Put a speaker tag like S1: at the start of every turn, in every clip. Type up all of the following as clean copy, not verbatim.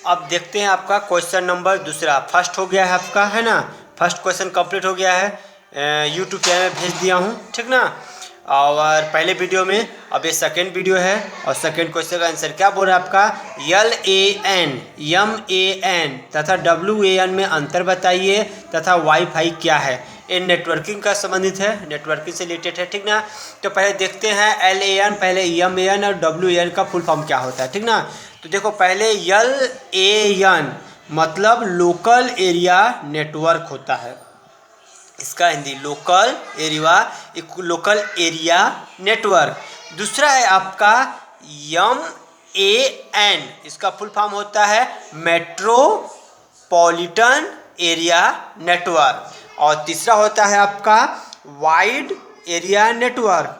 S1: अब देखते हैं आपका क्वेश्चन नंबर दूसरा। फर्स्ट हो गया है आपका, है ना, फर्स्ट क्वेश्चन कंप्लीट हो गया है, यूट्यूब चैनल में भेज दिया हूँ, ठीक ना। और पहले वीडियो में, अब ये सेकेंड वीडियो है और सेकेंड क्वेश्चन का आंसर क्या बोल रहा है आपका, LAN MAN तथा WAN में अंतर बताइए तथा वाईफाई क्या है। ये नेटवर्किंग का संबंधित है, नेटवर्किंग से रिलेटेड है, ठीक ना। तो पहले देखते हैं LAN, पहले MAN और WAN का फुल फॉर्म क्या होता है, ठीक ना। तो देखो पहले LAN मतलब लोकल एरिया नेटवर्क होता है, इसका हिंदी लोकल एरिया नेटवर्क। दूसरा है आपका MAN, इसका फुल फॉर्म होता है मेट्रोपॉलिटन एरिया नेटवर्क। और तीसरा होता है आपका वाइड एरिया नेटवर्क,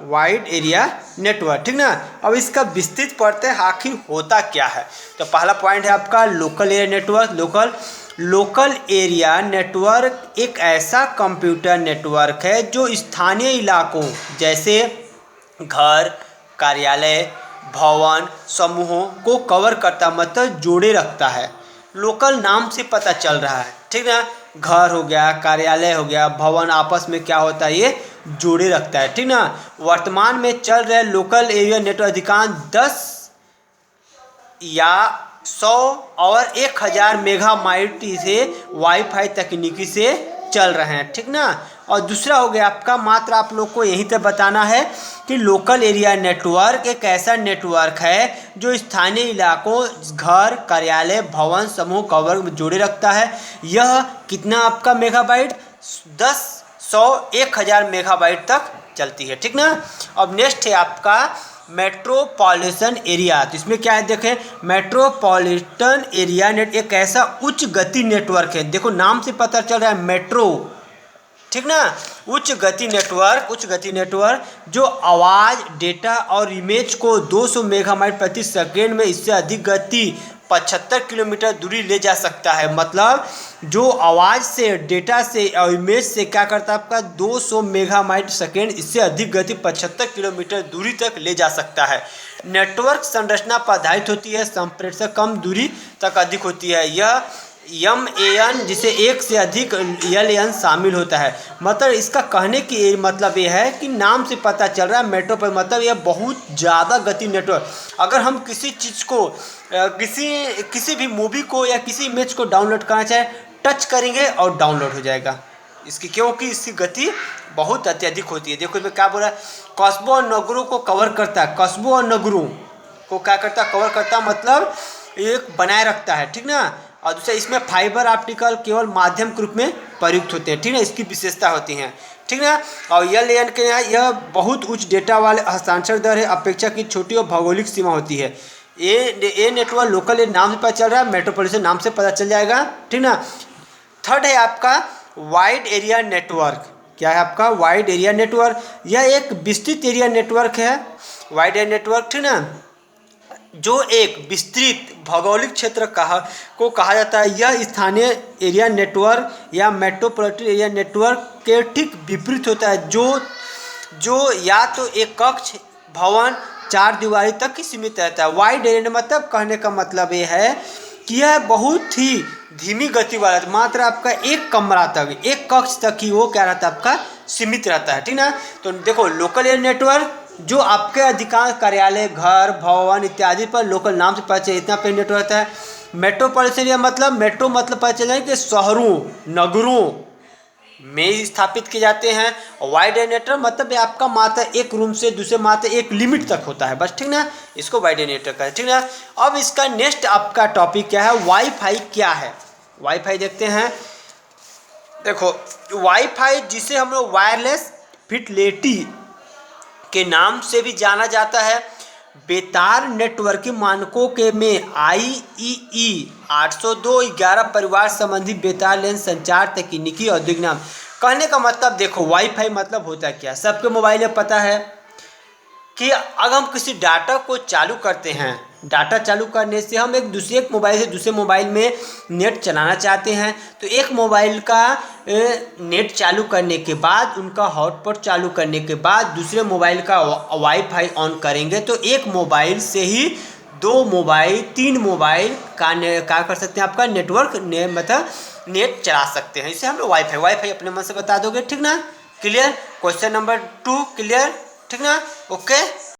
S1: ठीक ना। अब इसका विस्तृत पढ़ते हैं आखिर होता क्या है। तो पहला पॉइंट है आपका local area network. Local area network एक ऐसा कंप्यूटर नेटवर्क है जो स्थानीय इलाकों जैसे घर, कार्यालय, भवन, समूहों को कवर करता, मतलब जोड़े रखता है। लोकल नाम से पता चल रहा है, ठीक ना। घर हो गया, कार्यालय हो गया, भवन, आपस में क्या होता है, ये जोड़े रखता है, ठीक ना। वर्तमान में चल रहे लोकल एरिया नेटवर्क अधिकांश 10 या 100 और 1000 मेगाबाइट से वाईफाई तकनीकी से चल रहे हैं, ठीक ना। और दूसरा हो गया आपका, मात्र आप लोग को यहीं तक बताना है कि लोकल एरिया नेटवर्क एक ऐसा नेटवर्क है जो स्थानीय इलाकों, घर, कार्यालय, भवन, समूह कवर में जोड़े रखता है। यह कितना आपका मेगाबाइट, 10, 100, 1000 मेगाबाइट तक चलती है, ठीक ना। अब नेक्स्ट है आपका मेट्रोपॉलिटन एरिया। तो इसमें क्या है, देखें, मेट्रोपॉलिटन एरिया नेट एक ऐसा उच्च गति नेटवर्क है। देखो नाम से पता चल रहा है मेट्रो, ठीक ना, उच्च गति नेटवर्क जो आवाज़, डेटा और इमेज को 200 मेगाबाइट प्रति सेकेंड में इससे अधिक गति 75 किलोमीटर दूरी ले जा सकता है। मतलब जो आवाज़ से, डेटा से और इमेज से क्या करता है आपका 200 मेगाबाइट सेकेंड, इससे अधिक गति 75 किलोमीटर दूरी तक ले जा सकता है। नेटवर्क संरचना पर आधारित होती है, संप्रेषक कम दूरी तक अधिक होती है। यह MAN जिसे एक से अधिक LAN शामिल होता है। मतलब इसका कहने की मतलब ये है कि नाम से पता चल रहा है मेट्रो पर, मतलब यह बहुत ज़्यादा गति नेटवर्क। अगर हम किसी चीज़ को, किसी भी मूवी को या किसी इमेज को डाउनलोड करना चाहे, टच करेंगे और डाउनलोड हो जाएगा इसकी, क्योंकि इसकी गति बहुत अत्यधिक होती है। देखो इसमें क्या बोला है, कस्बों और नगरों को कवर करता है, कस्बों और नगरों को क्या करता है, कवर करता है, मतलब एक बनाए रखता है, ठीक ना। और दूसरा इसमें फाइबर ऑप्टिकल केवल माध्यम के रूप में प्रयुक्त होते हैं, ठीक ना, इसकी विशेषता होती हैं, ठीक ना। और LAN के यहाँ यह बहुत उच्च डेटा वाले हस्तांतरण दर है, अपेक्षाकृत छोटी और भौगोलिक सीमा होती है। ये नेटवर्क लोकल नाम से पता चल रहा है, मेट्रोपॉलिटन नाम से पता चल जाएगा, ठीक ना। थर्ड है आपका वाइड एरिया नेटवर्क। क्या है आपका वाइड एरिया नेटवर्क, यह एक विस्तृत एरिया नेटवर्क है, वाइड एरिया नेटवर्क, ठीक ना, जो एक विस्तृत भौगोलिक क्षेत्र को कहा जाता है। यह स्थानीय एरिया नेटवर्क या मेट्रोपॉलिटन एरिया नेटवर्क के ठीक विपरीत होता है, जो या तो एक कक्ष, भवन, 4 दीवारी तक ही सीमित रहता है। वाइड एरिया मतलब कहने का मतलब ये है कि यह बहुत ही धीमी गति वाला, मात्र आपका एक कमरा तक, एक कक्ष तक ही वो क्या रहता है आपका सीमित रहता है, ठीक ना। तो देखो लोकल एरिया नेटवर्क जो आपके अधिकांश कार्यालय, घर, भवन इत्यादि पर लोकल नाम से पता चले, इतना पे नेटवर्क रहता है। मेट्रोपॉलिटन एरिया मतलब मेट्रो मतलब पता चले कि शहरों, नगरों में स्थापित किए जाते हैं। वाइड एरिया नेटवर्क मतलब आपका मात्र एक रूम से दूसरे मात्र एक लिमिट तक होता है बस, ठीक ना, इसको वाइड एरिया नेटवर्क कहते हैं, ठीक ना। अब इसका नेक्स्ट आपका टॉपिक क्या है, वाईफाई क्या है। वाईफाई देखते हैं। देखो वाईफाई जिसे हम लोग वायरलेस फिडेलिटी के नाम से भी जाना जाता है, बेतार नेटवर्किंग मानकों के में IEEE 802.11 परिवार संबंधी बेतार लेन संचार तकनीकी औद्योगिक नाम। कहने का मतलब देखो वाईफाई मतलब होता क्या, सबके मोबाइल में पता है कि अगर हम किसी डाटा को चालू करते हैं, डाटा चालू करने से हम एक मोबाइल से दूसरे मोबाइल में नेट चलाना चाहते हैं, तो एक मोबाइल का नेट चालू करने के बाद, उनका हॉटस्पॉट चालू करने के बाद दूसरे मोबाइल का वाईफाई ऑन करेंगे तो एक मोबाइल से ही 2 मोबाइल 3 मोबाइल का क्या कर सकते हैं, आपका नेटवर्क मतलब नेट चला सकते हैं। इसे हम लोग वाईफाई अपने मन से बता दोगे, ठीक ना। क्लियर। क्वेश्चन नंबर 2 क्लियर, ठीक ना। ओके।